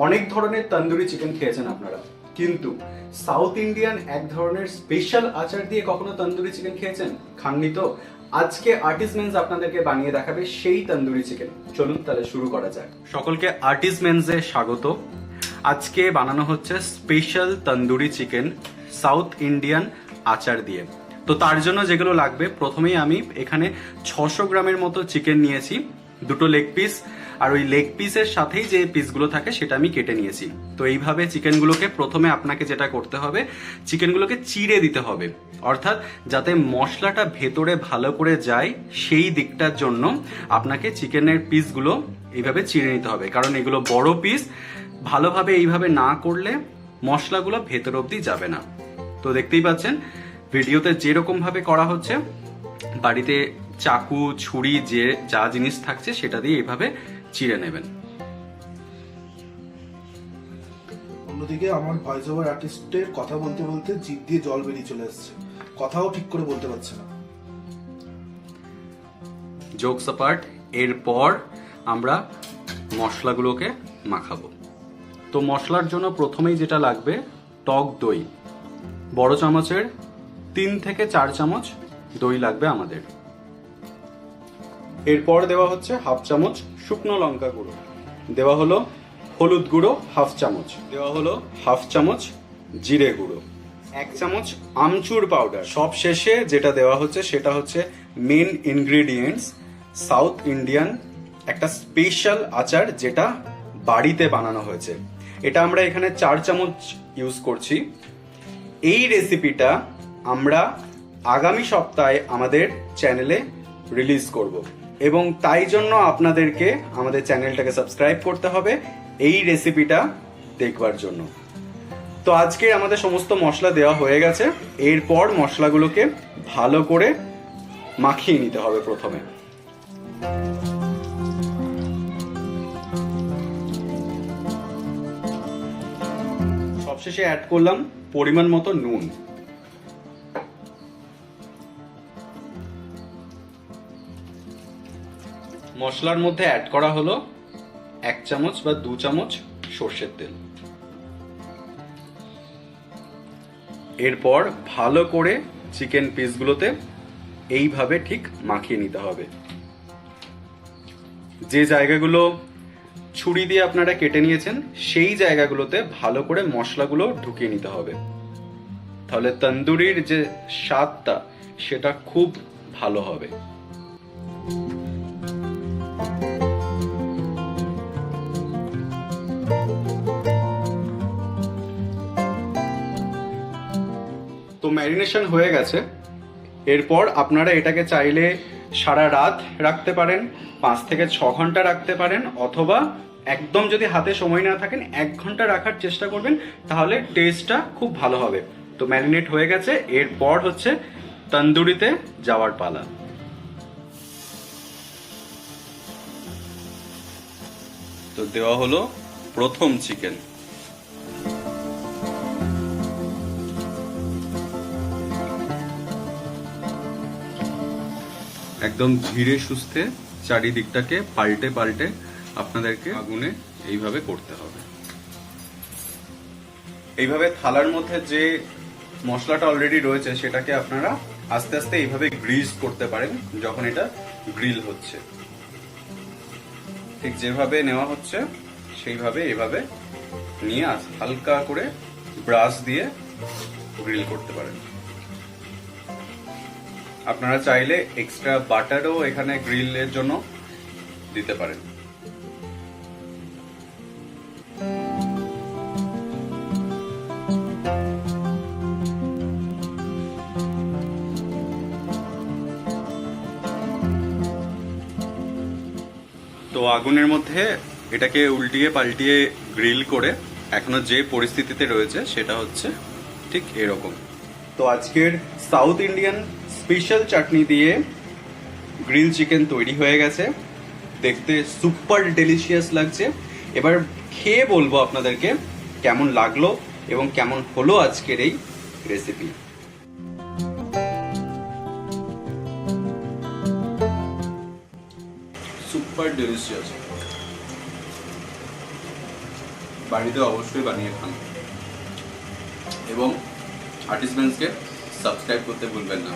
অনেক ধরনের তন্দুরি চিকেন খেয়েছেন আপনারা, কিন্তু সাউথ ইন্ডিয়ান এক ধরনের স্পেশাল আচার দিয়ে কখনো তন্দুরি চিকেন খেয়েছেন? খাননি তো? আজকে আর্টিসমেন্স আপনাদেরকে বানিয়ে দেখাবে সেই তন্দুরি চিকেন। চলুন তাহলে শুরু করা যাক। সকলকে আর্টিসমেন্সে স্বাগত। আজকে বানানো হচ্ছে special tandoori chicken south Indian আচার দিয়ে। তো তার জন্য যেগুলো লাগবে, প্রথমেই আমি এখানে 600 গ্রামের মতো চিকেন নিয়েছি, দুটো লেগ পিস, আর ওই লেগ পিসের সাথেই যে পিসগুলো থাকে সেটা আমি কেটে নিয়েছি। তো এইভাবে চিকেনগুলোকে প্রথমে আপনাকে যেটা করতে হবে, চিকেনগুলোকে চিড়ে দিতে হবে, অর্থাৎ যাতে মশলাটা ভেতরে ভালো করে যায় সেই দিকটার জন্য আপনাকে চিকেনের পিসগুলো এইভাবে চিড়ে নিতে হবে, কারণ এগুলো বড় পিস, ভালোভাবে এইভাবে না করলে মশলাগুলো ভেতর অবধি যাবে না। তো দেখতেই পাচ্ছেন ভিডিওতে যেরকম ভাবে করা হচ্ছে, বাড়িতে চাকু ছুরি যে যা জিনিস থাকছে সেটা দিয়ে এইভাবে চিড়ে নেবেন। অন্যদিকে আমার ভয়েস ওভার আর্টিস্টের কথা বলতে বলতে জিভ দিয়ে জল বেরিয়ে চলে আসছে, কথাও ঠিক করে বলতে পারছে না। জোকস অ্যাপার্ট, এরপর আমরা মশলাগুলোকে মাখাবো। তো মশলার জন্য প্রথমেই যেটা লাগবে, টক দই, বড় চামচের 3 থেকে 4 চামচ দই লাগবে আমাদের। এরপর দেওয়া হচ্ছে হাফ চামচ শুকনো লঙ্কা গুঁড়ো, দেওয়া হলো হলুদ গুঁড়ো হাফ চামচ, দেওয়া হলো হাফ চামচ জিরে গুঁড়ো, 1 চামচ আমচুর পাউডার। সব শেষে যেটা দেওয়া হচ্ছে সেটা হচ্ছে মেন ইনগ্রেডিয়েন্টস সাউথ ইন্ডিয়ান একটা স্পেশাল আচার, যেটা বাড়িতে বানানো হয়েছে। এটা আমরা এখানে 4 চামচ ইউজ করছি। এই রেসিপিটা আমরা আগামী সপ্তাহে আমাদের চ্যানেলে রিলিজ করব, এবং তাই জন্য আপনাদেরকে আমাদের চ্যানেলটাকে সাবস্ক্রাইব করতে হবে এই রেসিপিটা দেখবার জন্য। তো আজকে আমাদের সমস্ত মশলা দেওয়া হয়ে গেছে। এরপর মশলাগুলোকে ভালো করে মাখিয়ে নিতে হবে প্রথমে। সবশেষে অ্যাড করলাম পরিমাণ মতো নুন। মশলার মধ্যে অ্যাড করা হলো 1 চামচ বা 2 চামচ সর্ষের তেল। এরপর ভালো করে চিকেন পিসগুলোতে এইভাবে ঠিক মাখিয়ে নিতে হবে। যে জায়গাগুলো ছুরি দিয়ে আপনারা কেটে নিয়েছেন সেই জায়গাগুলোতে ভালো করে মশলাগুলো ঢুকিয়ে নিতে হবে, তাহলে তন্দুরির যে স্বাদটা সেটা খুব ভালো হবে। তো ম্যারিনেশন হয়ে গেছে। এরপর আপনারা এটাকে চাইলে সারা রাত রাখতে পারেন, 5 থেকে 6 ঘন্টা রাখতে পারেন, অথবা একদম যদি হাতে সময় না থাকেন 1 ঘন্টা রাখার চেষ্টা করবেন, তাহলে টেস্টটা খুব ভালো হবে। তো ম্যারিনেট হয়ে গেছে, এরপর হচ্ছে তন্দুরিতে যাওয়ার পালা। তো দেওয়া হলো প্রথম চিকেন। একদম ধীরে সুস্থে চারিদিকটাকে পাল্টে পাল্টে আপনাদেরকে আগুনে এইভাবে করতে হবে। এইভাবে থালার মধ্যে যে মশলাটা অলরেডি রয়েছে সেটাকে আপনারা আস্তে আস্তে এইভাবে গ্রিজ করতে পারেন যখন এটা গ্রিল হচ্ছে। ঠিক যেভাবে নেওয়া হচ্ছে সেইভাবে এভাবে নিয়ে হালকা করে ব্রাশ দিয়ে গ্রিল করতে পারেন। আপনারা চাইলে এক্সট্রা বাটারও এখানে গ্রিলের জন্য দিতে পারেন। তো আগুনের মধ্যে এটাকে উল্টিয়ে পাল্টিয়ে গ্রিল করে এখনো যে পরিস্থিতিতে রয়েছে সেটা হচ্ছে ঠিক এরকম। তো আজকের সাউথ ইন্ডিয়ান স্পেশাল চাটনি দিয়ে গ্রিল চিকেন তৈরি হয়ে গেছে, দেখতে সুপার ডেলিশিয়াস লাগছে। এবার খেয়ে বলবো আপনাদেরকে কেমন লাগলো এবং কেমন হলো আজকের এই রেসিপি। Super delicious. বাড়িতে অবশ্যই বানিয়ে খান এবং আর্টিসমেন্টসকে সাবস্ক্রাইব করতে ভুলবেন না।